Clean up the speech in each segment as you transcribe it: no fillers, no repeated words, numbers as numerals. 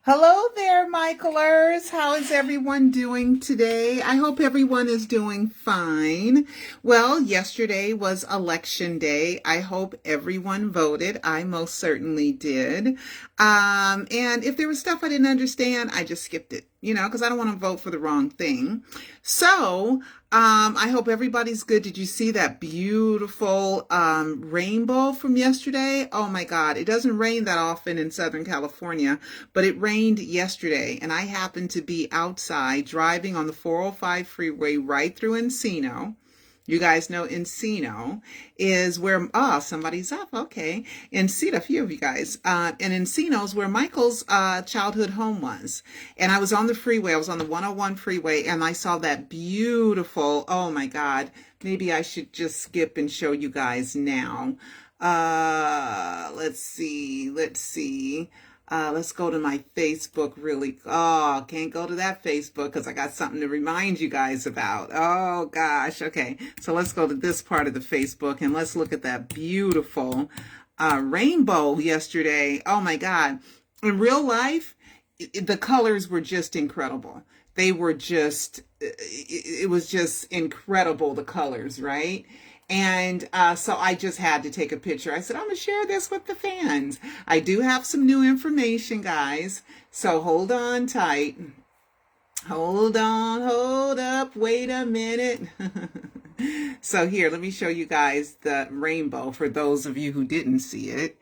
Hello there, Michaelers. How is everyone doing today? I hope everyone is doing fine. Well, yesterday was election day. I hope everyone voted. I most certainly did. And if there was stuff I didn't understand, I just skipped it, because I don't want to vote for the wrong thing. So, I hope everybody's good. Did you see that beautiful rainbow from yesterday? Oh my God, it doesn't rain that often in Southern California, but it rained yesterday, and I happened to be outside driving on the 405 freeway right through Encino. You guys know Encino is where, somebody's up, okay. Encino, a few of you guys. And Encino is where Michael's childhood home was. And I was on the freeway, I was on the 101 freeway, and I saw that beautiful, oh my God, maybe I should just skip and show you guys now. Let's see. Let's go to my Facebook really. Oh, can't go to that Facebook because I got something to remind you guys about. Oh gosh. Okay. So let's go to this part of the Facebook and let's look at that beautiful rainbow yesterday. Oh my God. In real life, the colors were just incredible. They were just, it was just incredible, the colors, right? And so I just had to take a picture. I said, I'm going to share this with the fans. I do have some new information, guys. So hold on tight. Hold up, wait a minute. So here, let me show you guys the rainbow for those of you who didn't see it.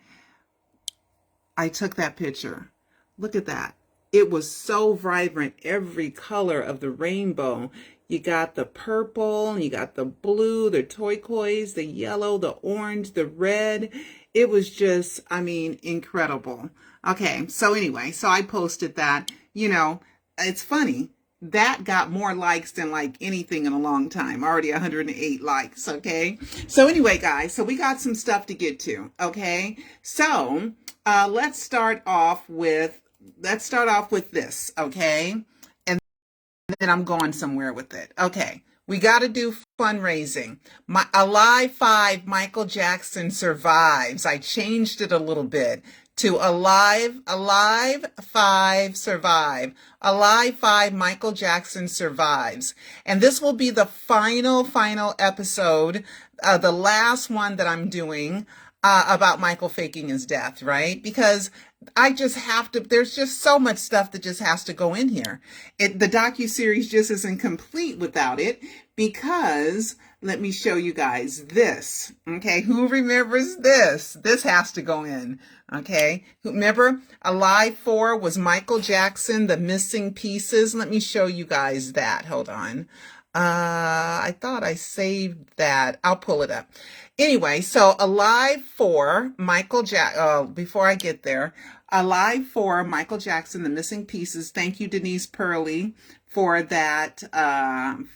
I took that picture. Look at that. It was so vibrant, every color of the rainbow. You got the purple, you got the blue, the turquoise, the yellow, the orange, the red. It was just, incredible. Okay, so anyway, so I posted that. It's funny. That got more likes than like anything in a long time. Already 108 likes, okay? So anyway, guys, so we got some stuff to get to, okay? So let's start off with this, okay? Then I'm going somewhere with it. Okay, we got to do fundraising. Alive 5 Michael Jackson survives. I changed it a little bit to Alive 5 survive. Alive 5 Michael Jackson survives. And this will be the final episode, the last one that I'm doing about Michael faking his death, right? Because I just have to, there's just so much stuff that just has to go in here. The docuseries just isn't complete without it, because let me show you guys this. Okay, who remembers this? This has to go in. Okay, remember Alive 4 was Michael Jackson, the missing pieces. Let me show you guys that. Hold on. I thought I saved that. I'll pull it up. Anyway, so Alive 4, Michael Jackson, before I get there, Alive 4, Michael Jackson, the missing pieces. Thank you, Denise Purley, for that,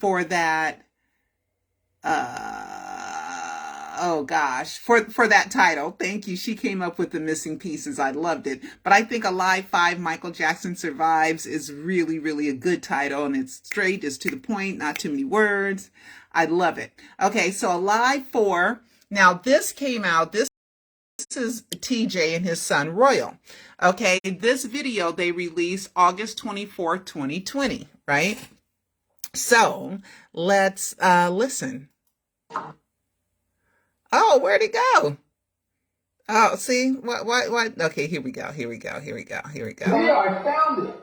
for that title. Thank you. She came up with the missing pieces. I loved it. But I think Alive 5, Michael Jackson Survives is really, really a good title. And it's straight, it's to the point, not too many words. I love it. Okay, so Alive 4. Now this came out, this is TJ and his son Royal. Okay, this video they released August 24th, 2020, right? So let's listen. Oh, where'd it go? Oh, see, what? Okay, here we go. Yeah, I found it.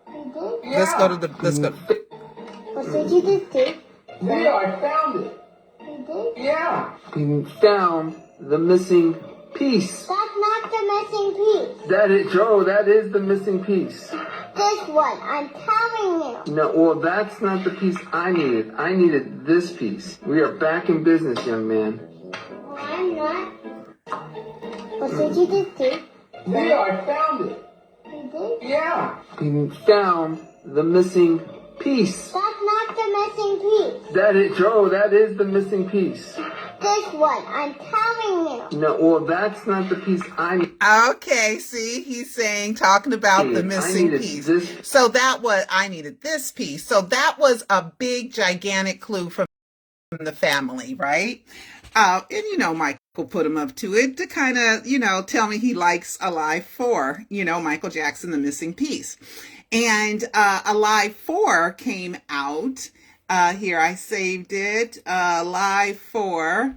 You did? Yeah. Let's go. What did you do? Yeah, I found it. You did? Yeah. He found the missing piece. That's not the missing piece. That is, Joe, that is the missing piece. This one, I'm telling you. No, well, that's not the piece I needed. I needed this piece. We are back in business, young man. Well, I'm not. What did you do? Yeah, I found it. You did? Yeah. He found the missing piece. That's not the missing piece. That is, Joe, that is the missing piece. This one, I'm telling you. No, well, that's not the piece I need. Okay, see, he's saying, talking about the missing piece. So that was, I needed this piece. So that was a big, gigantic clue from the family, right? And Michael Go put him up to it to kind of, tell me he likes Alive 4, Michael Jackson, the missing piece. And Alive 4 came out. Here, I saved it. Alive 4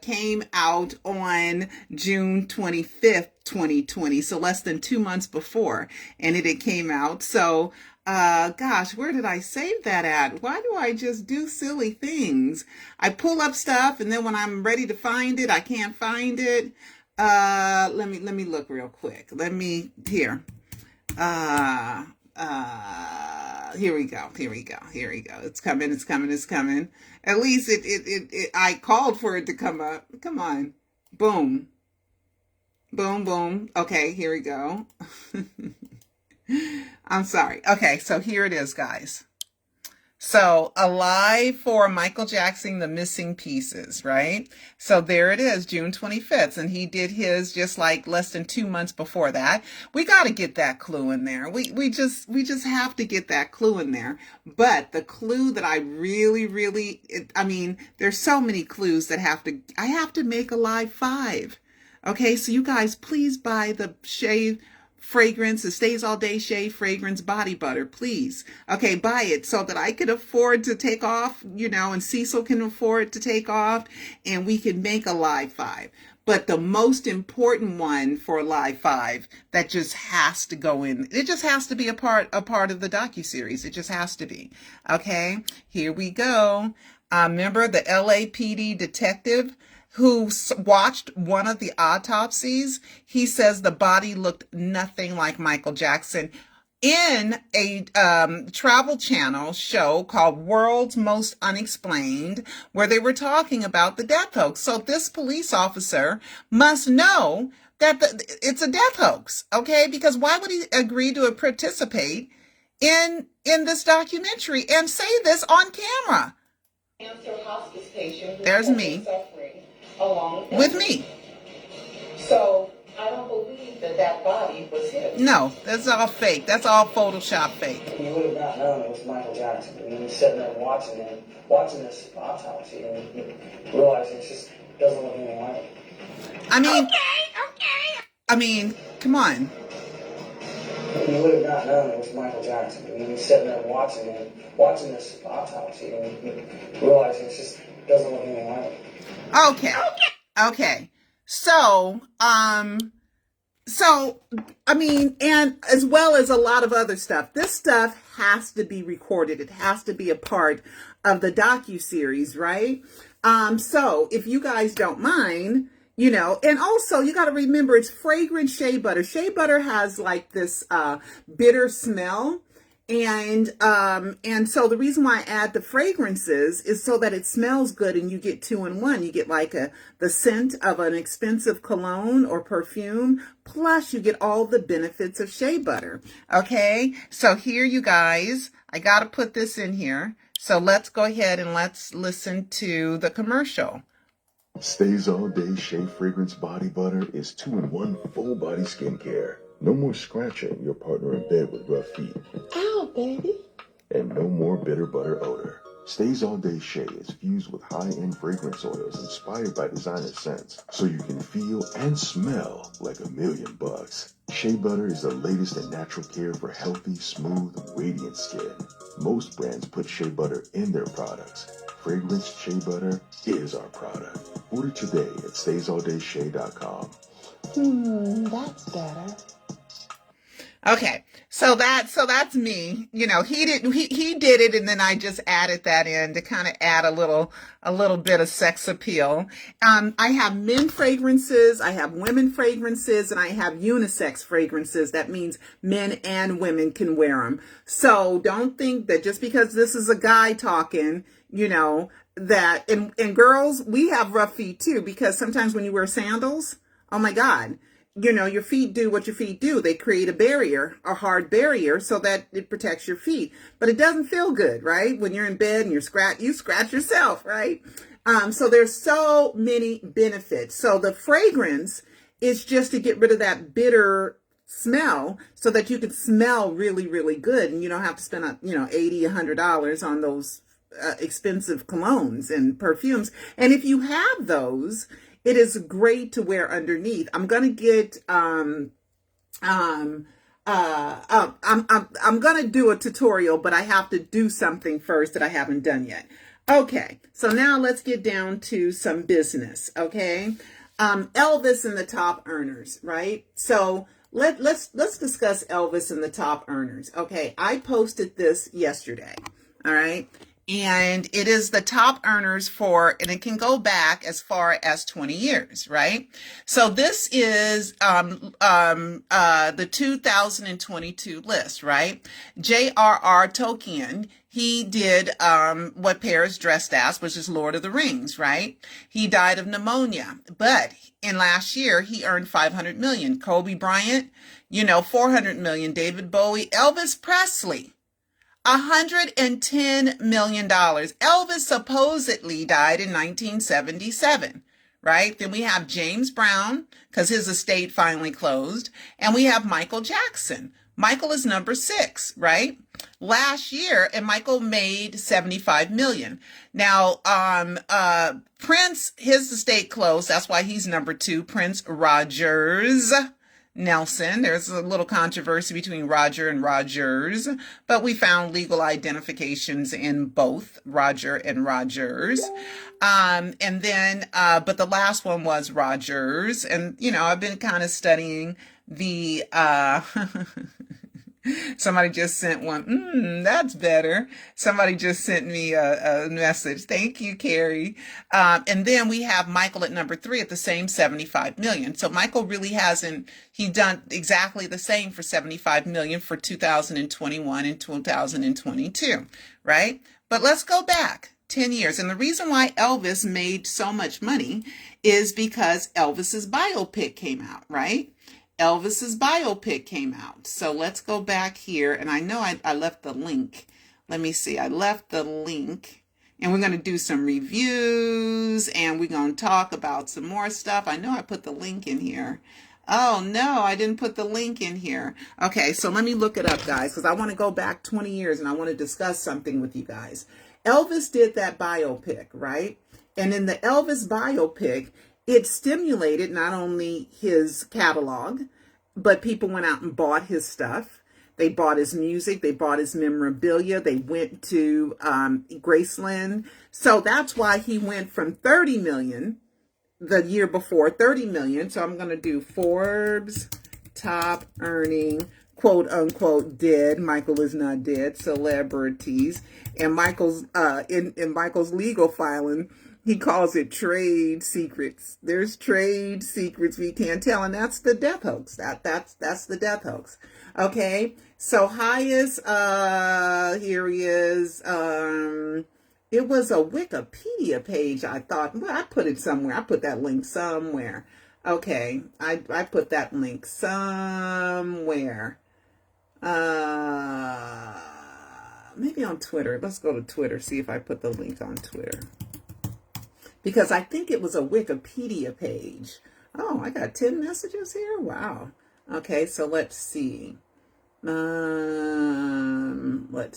came out on June 25th, 2020. So less than 2 months before. And it came out. So, gosh, where did I save that at? Why do I just do silly things? I pull up stuff and then when I'm ready to find it, I can't find it. Let me look real quick. Here. Here we go. It's coming. At least I called for it to come up. Come on. Boom. Okay, here we go. I'm sorry. Okay, so here it is, guys. So Alive for Michael Jackson, the missing pieces, right? So there it is, June 25th. And he did his just like less than 2 months before that. We got to get that clue in there. We just have to get that clue in there. But the clue that I really, there's so many clues that I have to make Alive 5. Okay, so you guys please buy the shea fragrance, the Stays All Day Shea Fragrance Body Butter, please. Okay, buy it so that I can afford to take off, and Cecil can afford to take off, and we can make Alive 5. But the most important one for Alive 5 that just has to go in, it just has to be a part of the docuseries. It just has to be. Okay, here we go. Remember the LAPD detective who watched one of the autopsies? He says the body looked nothing like Michael Jackson in a Travel Channel show called World's Most Unexplained, where they were talking about the death hoax. So this police officer must know that it's a death hoax, okay? Because why would he agree to participate in this documentary and say this on camera? There's me. With me. So I don't believe that body was his. No, that's all fake. That's all Photoshop fake. You would have not known it was Michael Jackson. I mean, you're sitting there watching this autopsy, and you realizing it just doesn't look anything like it. Come on. You would have not known it was Michael Jackson. I mean, you're sitting there watching this autopsy, and you realizing it just doesn't look anything like it. Okay. So, and as well as a lot of other stuff, this stuff has to be recorded. It has to be a part of the docuseries, right? So if you guys don't mind, and also you got to remember it's fragrant shea butter. Shea butter has like this, bitter smell. And so the reason why I add the fragrances is so that it smells good and you get 2 in 1. You get like the scent of an expensive cologne or perfume, plus you get all the benefits of shea butter. Okay, so here you guys, I got to put this in here. So let's go ahead and let's listen to the commercial. Stays All Day Shea Fragrance Body Butter is 2-in-1 full body skincare. No more scratching your partner in bed with rough feet. Ow, baby. And no more bitter butter odor. Stays All Day Shea is fused with high-end fragrance oils inspired by designer scents, so you can feel and smell like $1,000,000. Shea butter is the latest in natural care for healthy, smooth, radiant skin. Most brands put shea butter in their products. Fragrance shea butter is our product. Order today at staysalldayshay.com. That's better. Okay, so that's me. He did it, and then I just added that in to kind of add a little bit of sex appeal. I have men fragrances, I have women fragrances, and I have unisex fragrances. That means men and women can wear them. So don't think that just because this is a guy talking, that and girls, we have rough feet too, because sometimes when you wear sandals, oh my God. Your feet do what your feet do. They create a barrier, a hard barrier, so that it protects your feet. But it doesn't feel good, right? When you're in bed and you scratch yourself, right? So there's so many benefits. So the fragrance is just to get rid of that bitter smell so that you can smell really, really good. And you don't have to spend, $80, $100 on those expensive colognes and perfumes. And if you have those, it is great to wear underneath. I'm going to get, I'm going to do a tutorial, but I have to do something first that I haven't done yet. Okay, so now let's get down to some business, okay? Elvis and the top earners, right? So let's discuss Elvis and the top earners. Okay, I posted this yesterday, all right? And it is the top earners and it can go back as far as 20 years, right? So this is the 2022 list, right? J.R.R. Tolkien, he did What Paris Dressed As, which is Lord of the Rings, right? He died of pneumonia, but in last year, he earned 500 million. Kobe Bryant, 400 million. David Bowie, Elvis Presley, $110 million. Elvis supposedly died in 1977, right? Then we have James Brown, because his estate finally closed. And we have Michael Jackson. Michael is number 6, right? Last year, and Michael made 75 million. Now, Prince, his estate closed. That's why he's number 2. Prince Rogers Nelson. There's a little controversy between Roger and Rogers, but we found legal identifications in both Roger and Rogers. And then, but the last one was Rogers. And, I've been kind of studying the, somebody just sent one. That's better. Somebody just sent me a message. Thank you, Carrie. And then we have Michael at number 3 at the same 75 million. So Michael really he done exactly the same for 75 million for 2021 and 2022, right? But let's go back 10 years. And the reason why Elvis made so much money is because Elvis's biopic came out, right? Elvis's biopic came out. So let's go back here. And I know I left the link. Let me see. I left the link. And we're going to do some reviews. And we're going to talk about some more stuff. I know I put the link in here. Oh, no, I didn't put the link in here. Okay, so let me look it up, guys, because I want to go back 20 years and I want to discuss something with you guys. Elvis did that biopic, right? And in the Elvis biopic, it stimulated not only his catalog, but people went out and bought his stuff. They bought his music. They bought his memorabilia. They went to Graceland. So that's why he went from 30 million the year before, 30 million. So I'm going to do Forbes top earning, quote unquote, dead. Michael is not dead. Celebrities. And Michael's in Michael's legal filing, he calls it trade secrets. There's trade secrets we can't tell, and that's the death hoax. That's the death hoax. Okay, so highest, here he is. It was a Wikipedia page. I thought, well, I put it somewhere. I put that link somewhere. Okay, I put that link somewhere. Maybe on Twitter. Let's go to Twitter. See if I put the link on Twitter. Because I think it was a Wikipedia page. Oh, I got 10 messages here? Wow. Okay, so let's see. Let's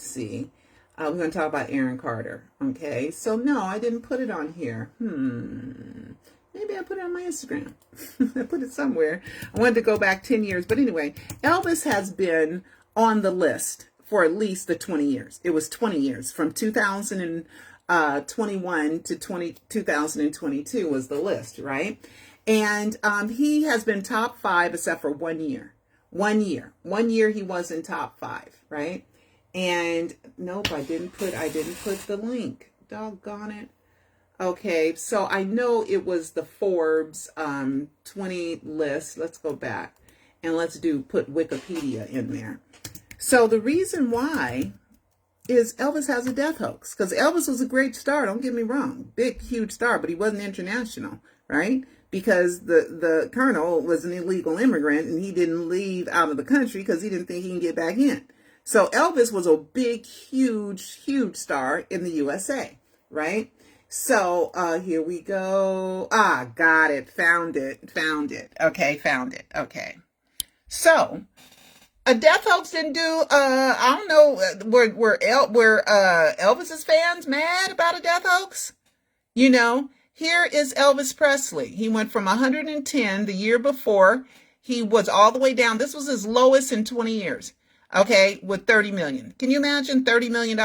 see. We're going to talk about Aaron Carter. Okay, so no, I didn't put it on here. Maybe I put it on my Instagram. I put it somewhere. I wanted to go back 10 years. But anyway, Elvis has been on the list for at least the 20 years. It was 20 years from 2021 to 2022 was the list, right? And he has been top 5 except for 1 year. 1 year. 1 year he was in top 5, right? And nope, I didn't put the link. Doggone it. Okay, so I know it was the Forbes 20 list. Let's go back and put Wikipedia in there. So the reason why is Elvis has a death hoax, because Elvis was a great star. Don't get me wrong, big, huge star, but he wasn't international, right? Because the colonel was an illegal immigrant and he didn't leave out of the country because he didn't think he can get back in. So Elvis was a big, huge, huge star in the USA, right? So here we go. Got it. Found it. Okay, found it. Okay. So A death hoax didn't do. I don't know. Were Elvis's fans mad about a death hoax? You know, here is Elvis Presley. He went from 110 the year before. He was all the way down. This was his lowest in 20 years. Okay, with 30 million. Can you imagine $30 million?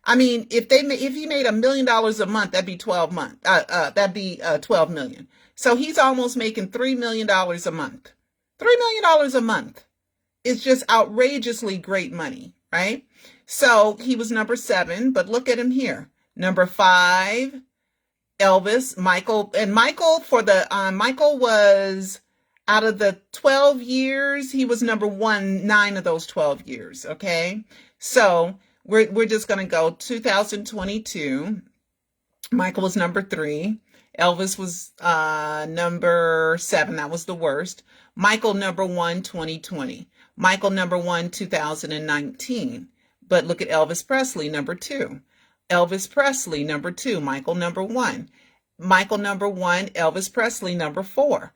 I mean, if he made $1 million a month, that'd be 12 months. That'd be 12 million. So he's almost making $3 million a month. $3 million a month is just outrageously great money, right? So he was number 7, but look at him here. Number 5, Elvis, Michael, and Michael Michael was, out of the 12 years, he was number 1, 9 of those 12 years. Okay. So we're just going to go 2022. Michael was number 3. Elvis was, number 7. That was the worst. Michael number 1, 2020. Michael number 1, 2019. But look at Elvis Presley, number 2. Elvis Presley, number 2, Michael number 1. Michael number 1, Elvis Presley, number 4.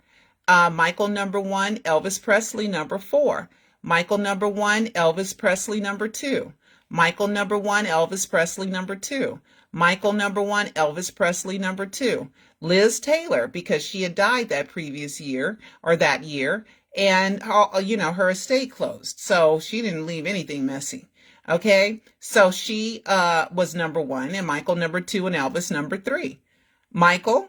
Michael number 1, Elvis Presley, number 4. Michael number 1, Elvis Presley, number 2. Michael number 1, Elvis Presley, number 2. Michael number 1, Elvis Presley, number 2. Liz Taylor, because she had died that previous year, or that year, and her estate closed. So she didn't leave anything messy. Okay, so she was number 1, and Michael number 2, and Elvis number 3. Michael,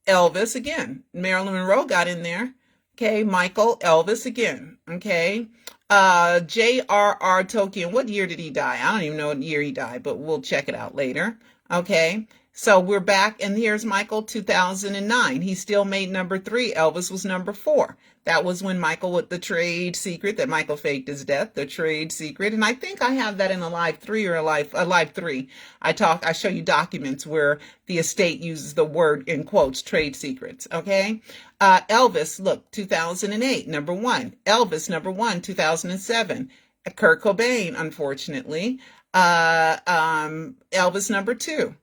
Elvis again. Marilyn Monroe got in there. Okay, Michael, Elvis again. Okay, J.R.R. Tolkien. What year did he die? I don't even know what year he died, but we'll check it out later. Okay, so we're back, and here's Michael, 2009. He still made number 3. Elvis was number 4. That was when Michael, with the trade secret that Michael faked his death, the trade secret. And I think I have that in a live 3 or a live 3. I show you documents where the estate uses the word in quotes, trade secrets. Okay. Elvis, look, 2008, number 1. Elvis, number 1, 2007. Kurt Cobain, unfortunately. Elvis, number 2.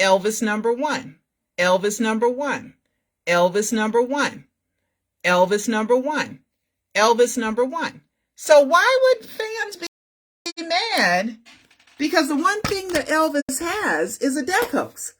Elvis, number 1. Elvis, number 1. Elvis, number 1. Elvis number 1. Elvis number 1. So why would fans be mad? Because the one thing that Elvis has is a death hoax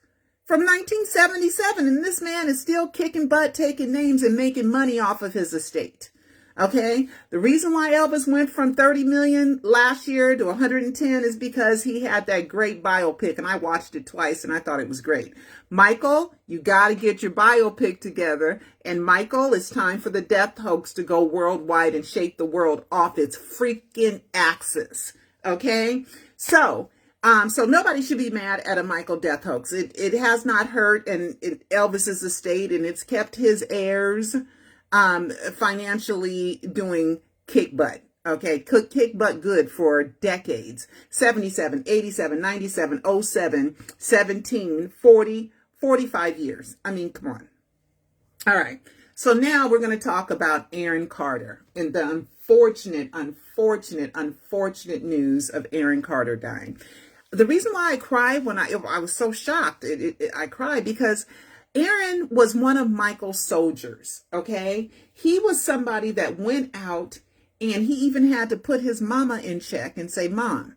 from 1977, and this man is still kicking butt, taking names, and making money off of his estate. Okay, the reason why Elvis went from 30 million last year to 110 is because he had that great biopic, and I watched it twice, and I thought it was great. Michael, you got to get your biopic together, and Michael, it's time for the death hoax to go worldwide and shake the world off its freaking axis. Okay, so nobody should be mad at a Michael death hoax. It has not hurt Elvis's estate, and it's kept his heirs financially doing kick butt. Okay, kick butt good for decades. 77, 87, 97, 07, 17, 40, 45 years. I mean, come on. All right. So now we're going to talk about Aaron Carter and the unfortunate news of Aaron Carter dying. The reason why I cried when I was so shocked, I cried because Aaron was one of Michael's soldiers, okay? He was somebody that went out, and he even had to put his mama in check and say, Mom,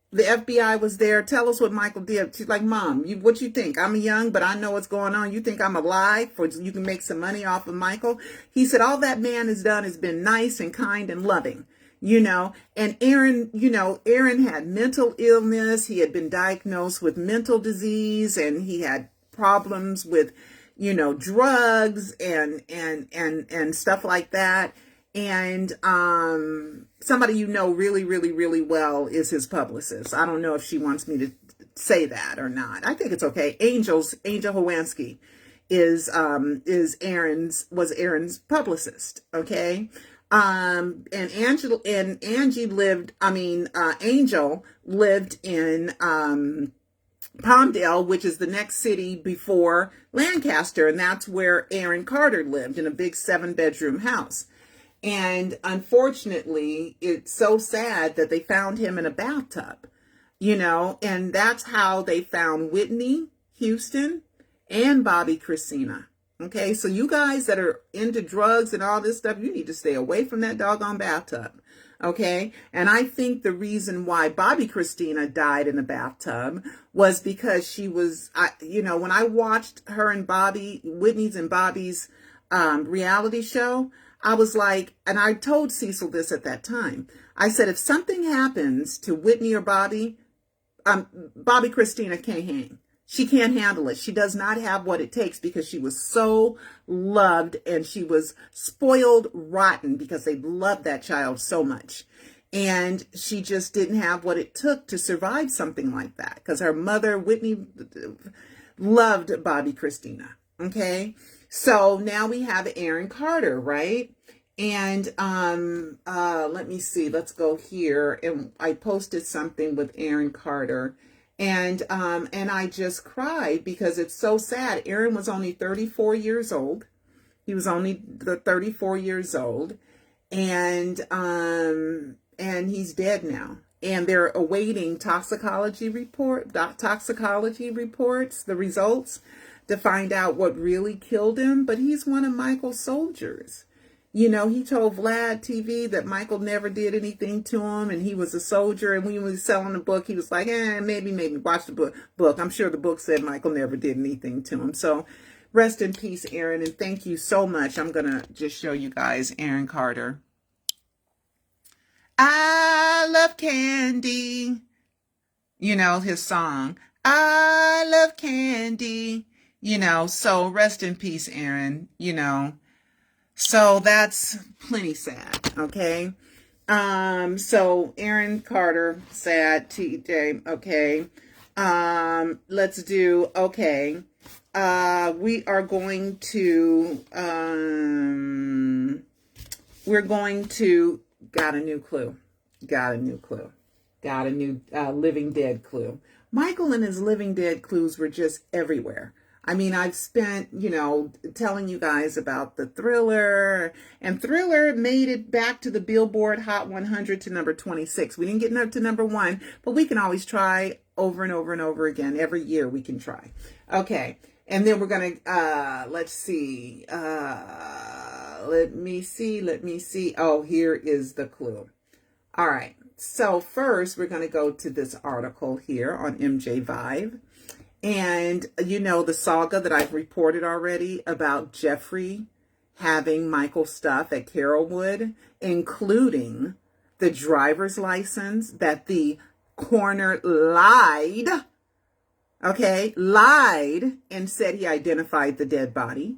the FBI was there. Tell us what Michael did. She's like, Mom, what you think? I'm young, but I know what's going on. You think I'm alive for you can make some money off of Michael? He said, all that man has done has been nice and kind and loving. And Aaron had mental illness. He had been diagnosed with mental disease, and he had problems with, drugs and stuff like that. And somebody really, really, really well is his publicist. I don't know if she wants me to say that or not. I think it's okay. Angel Howansky was Aaron's publicist. Okay. And Angel lived in Palmdale, which is the next city before Lancaster, and that's where Aaron Carter lived, in a big 7-bedroom house. And unfortunately, it's so sad that they found him in a bathtub, and that's how they found Whitney Houston and Bobby Christina. Okay, so you guys that are into drugs and all this stuff, you need to stay away from that doggone bathtub. Okay, and I think the reason why Bobby Christina died in the bathtub was because she was, when I watched her and Whitney's and Bobby's reality show, I was like, and I told Cecil this at that time. I said, if something happens to Whitney or Bobby Christina can't hang. She can't handle it. She does not have what it takes because she was so loved and she was spoiled rotten because they loved that child so much. And she just didn't have what it took to survive something like that because her mother, Whitney, loved Bobby Christina. Okay. So now we have Aaron Carter, right? And let me see. Let's go here. And I posted something with Aaron Carter. And I just cried because it's so sad. Aaron was only 34 years old. He was only 34 years old, and he's dead now. And they're awaiting toxicology reports, the results to find out what really killed him. But he's one of Michael's soldiers. You know, he told Vlad TV that Michael never did anything to him and he was a soldier. And when he was selling the book, he was like, maybe watch the book. I'm sure the book said Michael never did anything to him. So rest in peace, Aaron. And thank you so much. I'm going to just show you guys Aaron Carter. I love candy. You know, his song, I love candy. You know, so rest in peace, Aaron, you know. So that's plenty sad, okay? So Aaron Carter, sad, TJ, okay? Let's do, okay. We are going to, got a new clue. Got a new Living Dead clue. Michael and his Living Dead clues were just everywhere. I mean, I've spent, telling you guys about the Thriller, and Thriller made it back to the Billboard Hot 100 to number 26. We didn't get to number 1, but we can always try over and over and over again. Every year we can try. Okay. And then we're going to, let's see. Let me see. Oh, here is the clue. All right. So first we're going to go to this article here on MJ Vibe. And the saga that I've reported already about Jeffrey having Michael's stuff at Carrollwood, including the driver's license that the coroner lied and said he identified the dead body.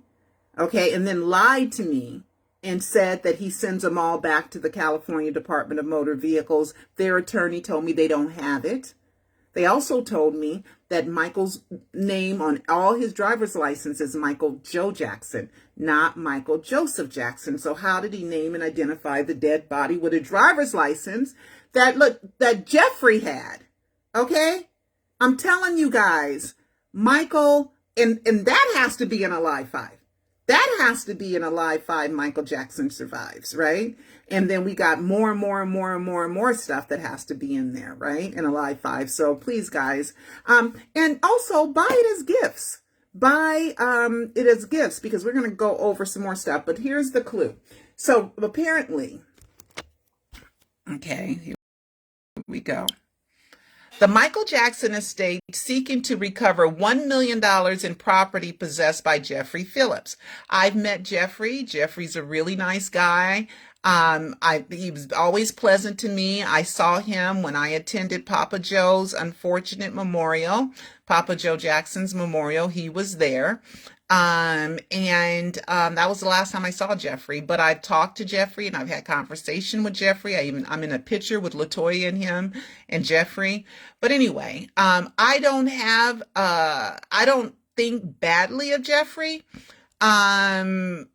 Okay. And then lied to me and said that he sends them all back to the California Department of Motor Vehicles. Their attorney told me they don't have it. They also told me that Michael's name on all his driver's license is Michael Joe Jackson, not Michael Joseph Jackson. So how did he name and identify the dead body with a driver's license that Jeffrey had? Okay? I'm telling you guys, Michael, and that has to be in a live 5. That has to be in a live 5 Michael Jackson survives, right? And then we got more and more stuff that has to be in there, right? In a live 5. So please, guys. And also buy it as gifts. Buy it as gifts because we're going to go over some more stuff. But here's the clue. So apparently, okay, here we go. The Michael Jackson estate seeking to recover $1 million in property possessed by Jeffrey Phillips. I've met Jeffrey. Jeffrey's a really nice guy. He was always pleasant to me. I saw him when I attended Papa Joe's unfortunate memorial, Papa Joe Jackson's memorial. He was there. That was the last time I saw Jeffrey, but I've talked to Jeffrey and I've had conversation with Jeffrey. I'm in a picture with LaToya and him and Jeffrey. But anyway, I don't think badly of Jeffrey. But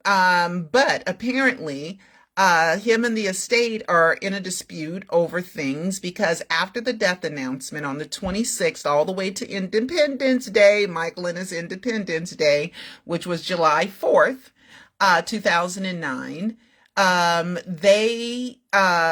apparently, him and the estate are in a dispute over things because after the death announcement on the 26th, all the way to Independence Day, Michael and his Independence Day, which was July 4th, 2009, they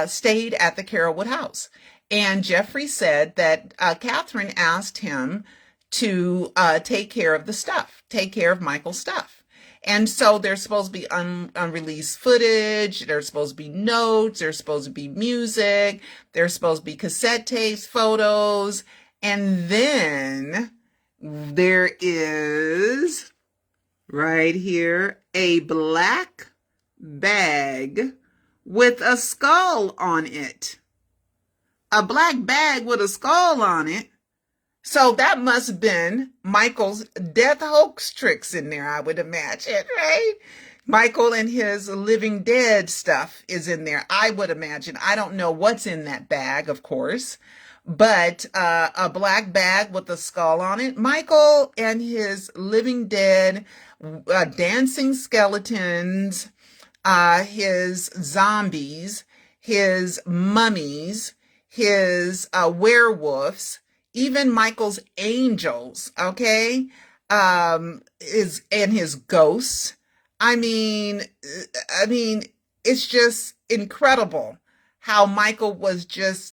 stayed at the Carrollwood house. And Jeffrey said that Catherine asked him to take care of the stuff, take care of Michael's stuff. And so there's supposed to be unreleased footage. There's supposed to be notes. There's supposed to be music. There's supposed to be cassette tapes, photos. And then there is right here a black bag with a skull on it. A black bag with a skull on it. So that must have been Michael's death hoax tricks in there, I would imagine, right? Michael and his living dead stuff is in there, I would imagine. I don't know what's in that bag, of course, but a black bag with a skull on it. Michael and his living dead, dancing skeletons, his zombies, his mummies, his werewolves, even Michael's angels, okay, and his ghosts. I mean, it's just incredible how Michael was just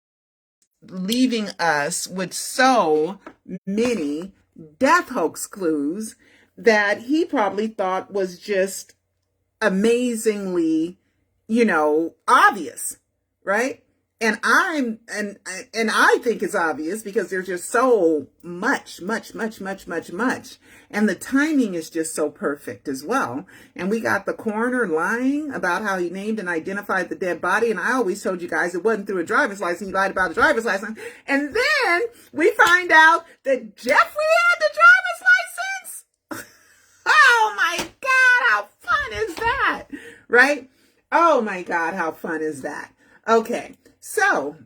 leaving us with so many death hoax clues that he probably thought was just amazingly, obvious, right? And I think it's obvious because there's just so much. And the timing is just so perfect as well. And we got the coroner lying about how he named and identified the dead body. And I always told you guys it wasn't through a driver's license. He lied about a driver's license. And then we find out that Jeffrey had the driver's license. Oh my God, how fun is that? Right? Oh my God, how fun is that? Okay. So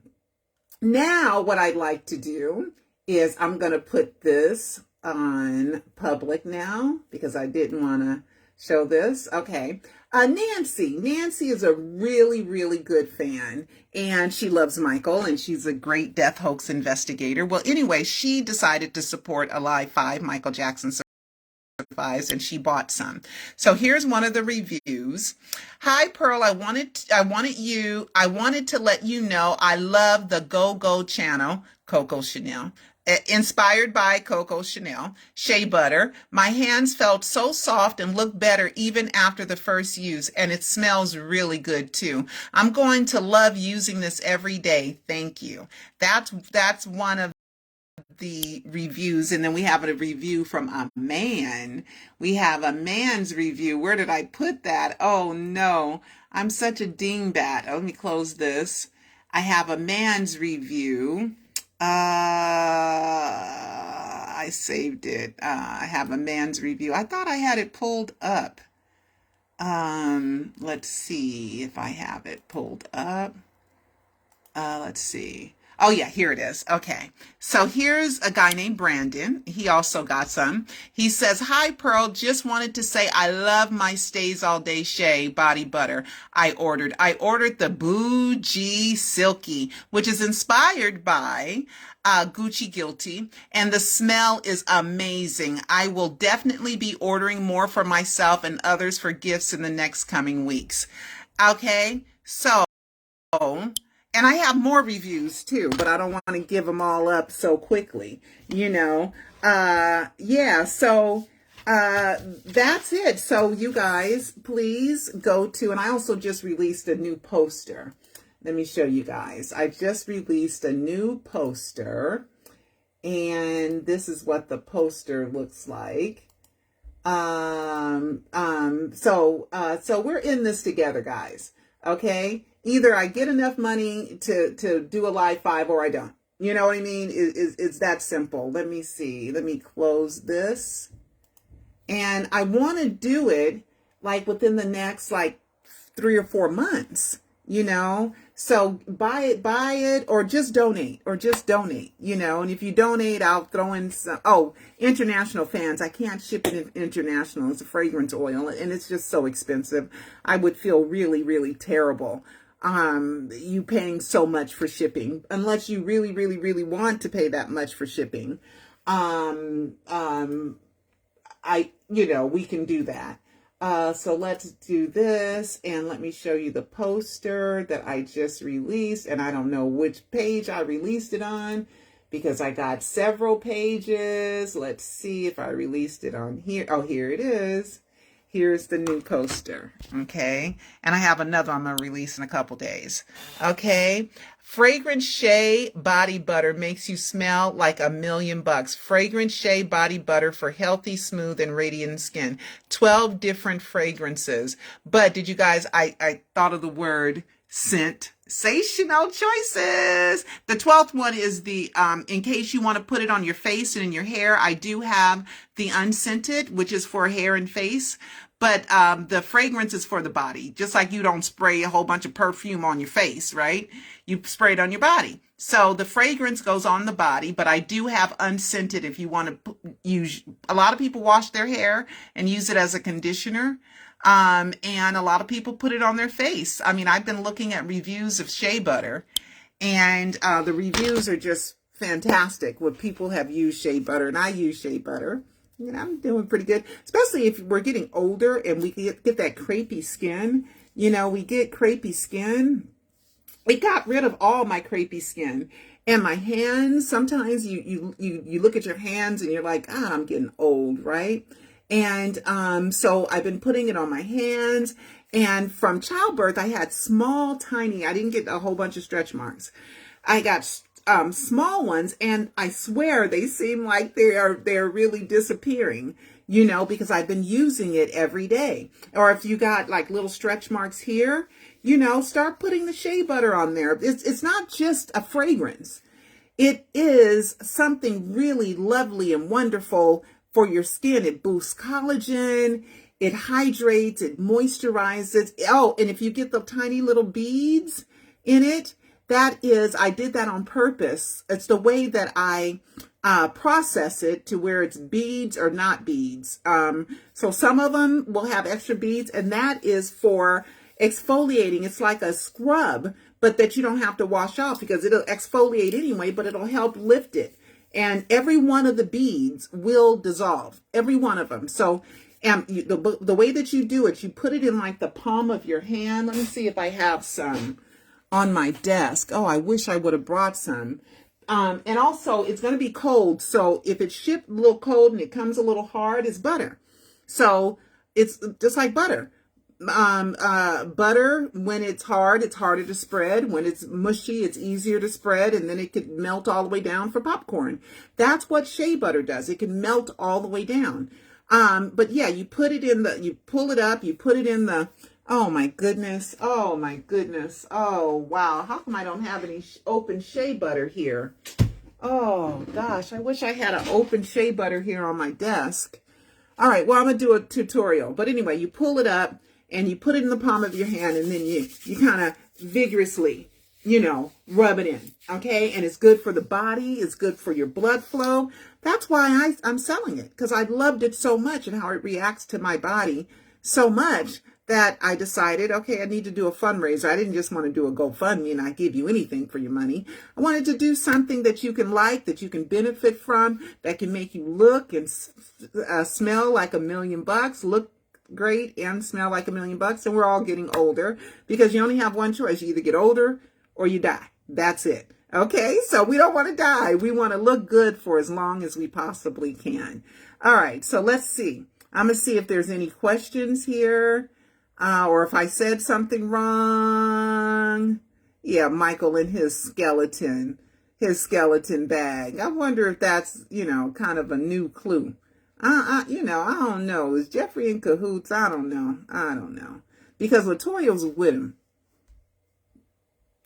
now what I'd like to do is I'm going to put this on public now because I didn't want to show this. Okay. Nancy is a really, really good fan and she loves Michael and she's a great death hoax investigator. Well, anyway, she decided to support Alive 5, Michael Jackson Survives, and she bought some. So here's one of the reviews. Hi Pearl, I wanted to let you know I love the Go channel, Coco Chanel. Inspired by Coco Chanel, shea butter. My hands felt so soft and looked better even after the first use, and it smells really good too. I'm going to love using this every day. Thank you. That's one of the reviews. And then we have a review from a man. We have a man's review. Where did I put that? Oh no, I'm such a dingbat. Let me close this. I have a man's review. I saved it. I have a man's review. I thought I had it pulled up. Let's see if I have it pulled up. Let's see. Oh yeah, here it is. Okay. So here's a guy named Brandon. He also got some. He says, hi Pearl, just wanted to say I love my Stays All Day Shea body butter I ordered the Bougie Silky, which is inspired by Gucci Guilty, and the smell is amazing. I will definitely be ordering more for myself and others for gifts in the next coming weeks. Okay. So, and I have more reviews too, but I don't want to give them all up so quickly, yeah, so that's it. So you guys, please go to, and I also just released a new poster. Let me show you guys. I just released a new poster, and this is what the poster looks like. So we're in this together, guys. Okay. Either I get enough money to do Alive 5 or I don't. You know what I mean? It's that simple. Let me see. Let me close this. And I want to do it like within the next like 3 or 4 months, So buy it or just donate, and if you donate, I'll throw in some, international fans. I can't ship it international. It's a fragrance oil and it's just so expensive. I would feel really, really terrible. You paying so much for shipping, unless you really, really, really want to pay that much for shipping. We can do that. So let's do this, and let me show you the poster that I just released, and I don't know which page I released it on because I got several pages. Let's see if I released it on here. Oh, here it is. Here's the new poster, okay? And I have another I'm going to release in a couple days, okay? Fragrant Shea Body Butter makes you smell like $1,000,000. Fragrant Shea Body Butter for healthy, smooth, and radiant skin. 12 different fragrances. But did you guys, I thought of the word sensational choices. The 12th one is the, in case you want to put it on your face and in your hair, I do have the unscented, which is for hair and face. But the fragrance is for the body. Just like you don't spray a whole bunch of perfume on your face, right? You spray it on your body. So the fragrance goes on the body, but I do have unscented if you want to use. A lot of people wash their hair and use it as a conditioner. And a lot of people put it on their face. I mean, I've been looking at reviews of shea butter, and the reviews are just fantastic. What people have used shea butter, and I use shea butter. You know, I'm doing pretty good, especially if we're getting older and we get that crepey skin. You know, we get crepey skin. It got rid of all my crepey skin. And my hands, sometimes you look at your hands and you're like, I'm getting old, right? And so I've been putting it on my hands. And from childbirth, I had small, tiny, I didn't get a whole bunch of stretch marks. I got small ones, and I swear they seem like they're really disappearing, you know, because I've been using it every day. Or if you got like little stretch marks here, you know, start putting the shea butter on there. It's not just a fragrance. It is something really lovely and wonderful for your skin. It boosts collagen, it hydrates, it moisturizes. Oh, and if you get the tiny little beads in it, that is, I did that on purpose. It's the way that I process it to where it's beads or not beads. So some of them will have extra beads, and that is for exfoliating. It's like a scrub, but that you don't have to wash off because it'll exfoliate anyway, but it'll help lift it. And every one of the beads will dissolve, every one of them. So the way that you do it, you put it in like the palm of your hand. Let me see if I have some on my desk. Oh, I wish I would have brought some. And also, it's going to be cold. So if it's shipped a little cold and it comes a little hard, it's butter. So it's just like butter. Butter, when it's hard, it's harder to spread. When it's mushy, it's easier to spread, and then it could melt all the way down for popcorn. That's what shea butter does. It can melt all the way down. But yeah, you put it in you pull it up, you put it in the, oh my goodness. Oh my goodness. Oh wow. How come I don't have any open shea butter here? Oh gosh, I wish I had an open shea butter here on my desk. All right, well, I'm going to do a tutorial. But anyway, you pull it up and you put it in the palm of your hand, and then you kind of vigorously, you know, rub it in, okay? And it's good for the body. It's good for your blood flow. That's why I'm selling it, because I loved it so much and how it reacts to my body so much that I decided, okay, I need to do a fundraiser. I didn't just want to do a GoFundMe and not give you anything for your money. I wanted to do something that you can like, that you can benefit from, that can make you look and smell like $1,000,000, look great and smell like $1,000,000. And we're all getting older because you only have one choice. You either get older or you die. That's it. Okay, so we don't want to die. We want to look good for as long as we possibly can. All right, so let's see. I'm going to see if there's any questions here. Or if I said something wrong. Yeah, Michael and his skeleton bag. I wonder if that's, you know, kind of a new clue. You know, I don't know. Is Jeffrey in cahoots? I don't know. Because LaToya's with him.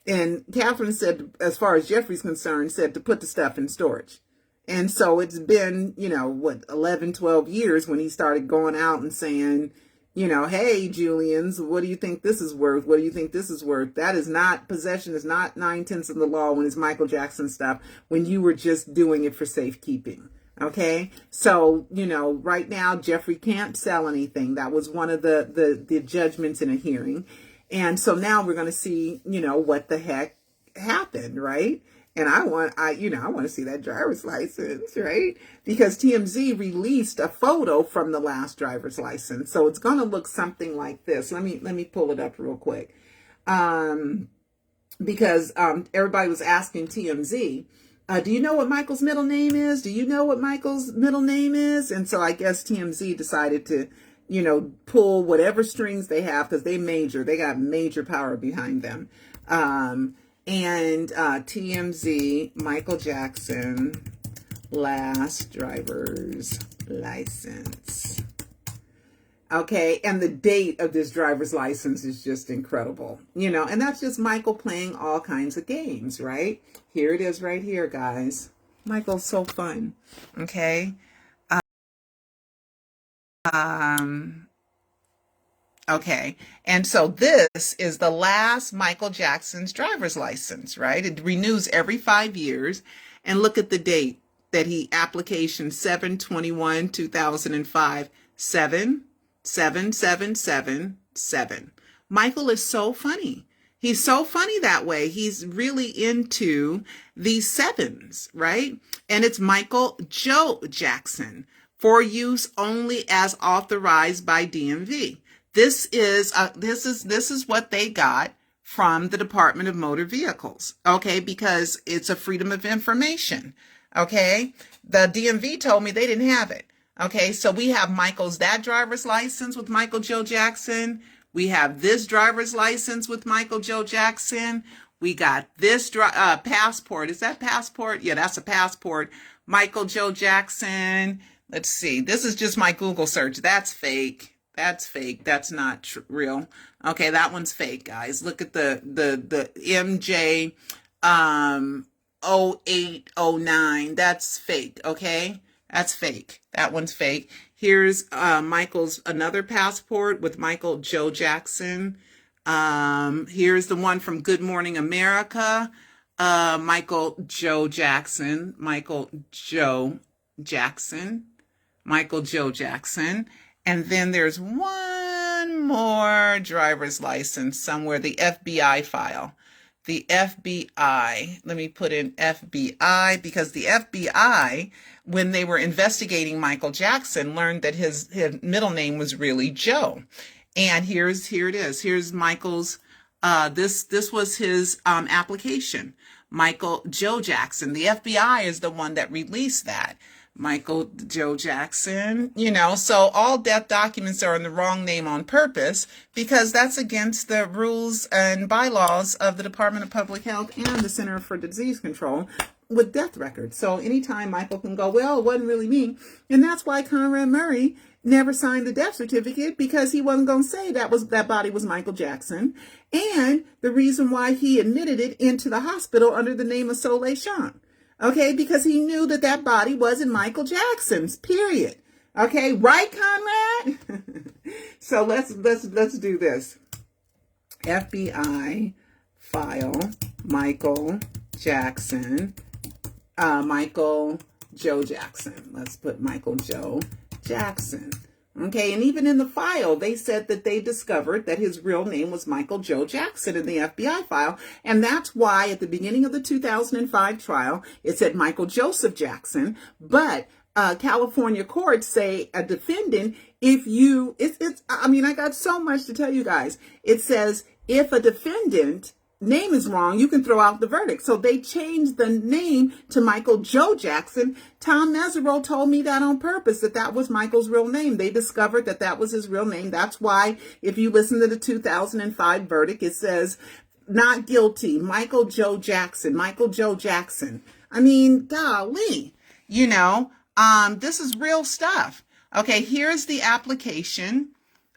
And Catherine said, as far as Jeffrey's concerned, said to put the stuff in storage. And so it's been, you know, 11, 12 years when he started going out and saying, you know, hey, Julians, what do you think this is worth? What do you think this is worth? That is not, possession is not 9/10 of the law when it's Michael Jackson stuff, when you were just doing it for safekeeping. Okay. So, you know, right now, Jeffrey can't sell anything. That was one of the judgments in a hearing. And so now we're going to see, you know, what the heck happened, right? And I want to see that driver's license, right? Because TMZ released a photo from the last driver's license. So it's going to look something like this. Let me pull it up real quick. Because everybody was asking TMZ, do you know what Michael's middle name is? Do you know what Michael's middle name is? And so I guess TMZ decided to pull whatever strings they have, because they got major power behind them. And TMZ, Michael Jackson, last driver's license. Okay, and the date of this driver's license is just incredible, and that's just Michael playing all kinds of games, right? Here it is right here, guys. Michael's so fun, okay? Okay, and so this is the last Michael Jackson's driver's license, right? It renews every 5 years, and look at the date that application 7/21/2005, 77777. Michael is so funny. He's so funny that way. He's really into these sevens, right? And it's Michael Joe Jackson, for use only as authorized by DMV. This is what they got from the Department of Motor Vehicles, okay? Because it's a freedom of information, okay? The DMV told me they didn't have it. Okay, so we have that driver's license with Michael Joe Jackson. We have this driver's license with Michael Joe Jackson. We got this passport. Is that passport? Yeah, that's a passport. Michael Joe Jackson. Let's see. This is just my Google search. That's fake. That's fake. That's not real. Okay, that one's fake, guys. Look at the MJ 0809. That's fake, okay? That's fake. That one's fake. Here's Michael's another passport with Michael Joe Jackson. Here's the one from Good Morning America. Michael Joe Jackson. Michael Joe Jackson. Michael Joe Jackson. And then there's one more driver's license somewhere, the FBI file. The FBI, let me put in FBI, because the FBI, when they were investigating Michael Jackson, learned that his middle name was really Joe. And here it is. Here's Michael's, this was his application, Michael Joe Jackson. The FBI is the one that released that. Michael Joe Jackson, so all death documents are in the wrong name on purpose, because that's against the rules and bylaws of the Department of Public Health and the Center for Disease Control with death records. So anytime Michael can go, well, it wasn't really me. And that's why Conrad Murray never signed the death certificate, because he wasn't going to say that body was Michael Jackson. And the reason why he admitted it into the hospital under the name of Soleil Sean. Okay, because he knew that body wasn't Michael Jackson's, period. Okay, right, Conrad? So let's do this. FBI file, Michael Jackson, Michael Joe Jackson. Let's put Michael Joe Jackson. Okay, and even in the file, they said that they discovered that his real name was Michael Joe Jackson in the FBI file. And that's why at the beginning of the 2005 trial, it said Michael Joseph Jackson. But California courts say a defendant, I got so much to tell you guys. It says if a defendant name is wrong, you can throw out the verdict. So they changed the name to Michael Joe Jackson. Tom Mesereau told me that on purpose, that was Michael's real name. They discovered that was his real name. That's why if you listen to the 2005 verdict, it says not guilty, Michael Joe Jackson, Michael Joe Jackson. I mean, golly, this is real stuff. Okay, here's the application.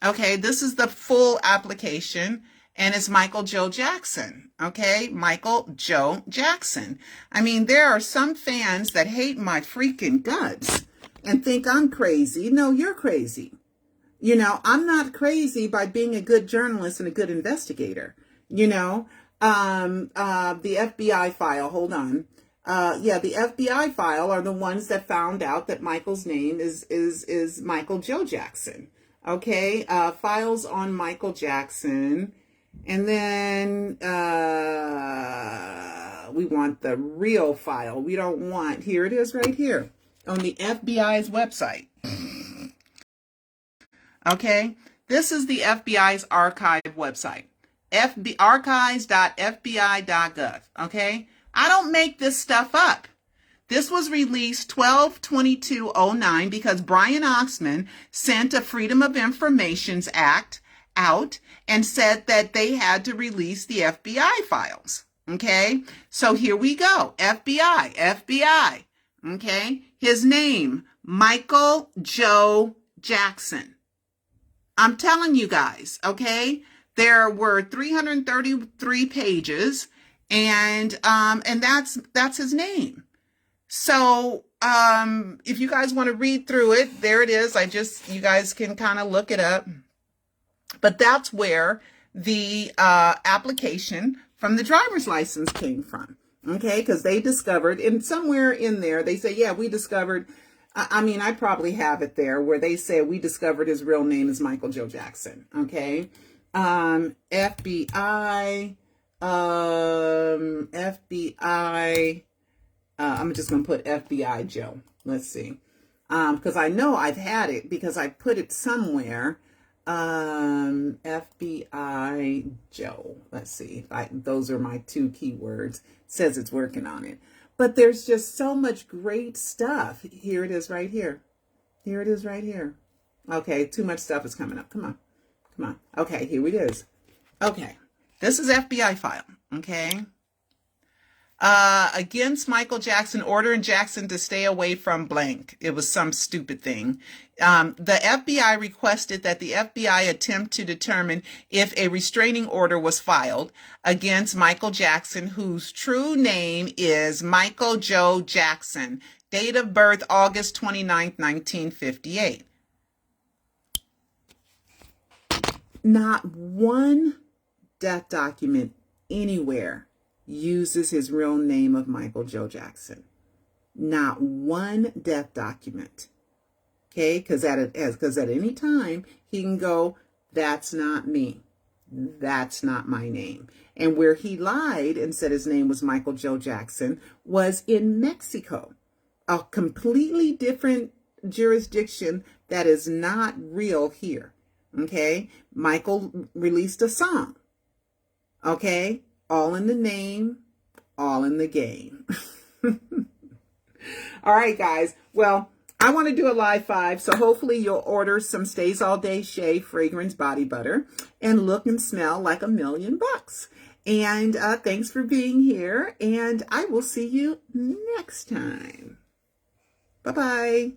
Okay, this is the full application. And it's Michael Joe Jackson, okay? Michael Joe Jackson. I mean, there are some fans that hate my freaking guts and think I'm crazy. No, you're crazy. I'm not crazy by being a good journalist and a good investigator. The FBI file, hold on. The FBI file are the ones that found out that Michael's name is Michael Joe Jackson, okay? Files on Michael Jackson. And then we want the real file. We don't want, here it is right here on the FBI's website. Okay, this is the FBI's archive website, archives.fbi.gov. Okay, I don't make this stuff up. This was released 12/22/09 because Brian Oxman sent a Freedom of Information Act out and said that they had to release the FBI files. Okay, so here we go. FBI. Okay, his name, Michael Joe Jackson. I'm telling you guys, okay, there were 333 pages, and that's his name. So if you guys want to read through it, there it is. You guys can kind of look it up. But that's where the application from the driver's license came from. Okay, because they discovered, and somewhere in there they say, yeah, we discovered. I mean, I probably have it there where they say we discovered his real name is Michael Joe Jackson. Okay, FBI. I'm just going to put FBI Joe. Let's see. Because I know I've had it because I put it somewhere. FBI Joe. Let's see. Those are my two keywords. It says it's working on it. But there's just so much great stuff. Here it is right here. Here it is right here. Okay, too much stuff is coming up. Come on. Okay, here it is. Okay, this is FBI file. Okay. Against Michael Jackson, ordering Jackson to stay away from blank. It was some stupid thing. The FBI requested that the FBI attempt to determine if a restraining order was filed against Michael Jackson, whose true name is Michael Joe Jackson, date of birth August 29th, 1958. Not one death document anywhere uses his real name of Michael Joe Jackson. Not one death document. Okay, because at any time he can go, that's not me. That's not my name. And where he lied and said his name was Michael Joe Jackson was in Mexico, a completely different jurisdiction that is not real here. Okay, Michael released a song. Okay, all in the name, all in the game. All right, guys. Well, I want to do a live 5, so hopefully you'll order some Stays All Day Shea Fragrance Body Butter and look and smell like $1,000,000. And thanks for being here, and I will see you next time. Bye-bye.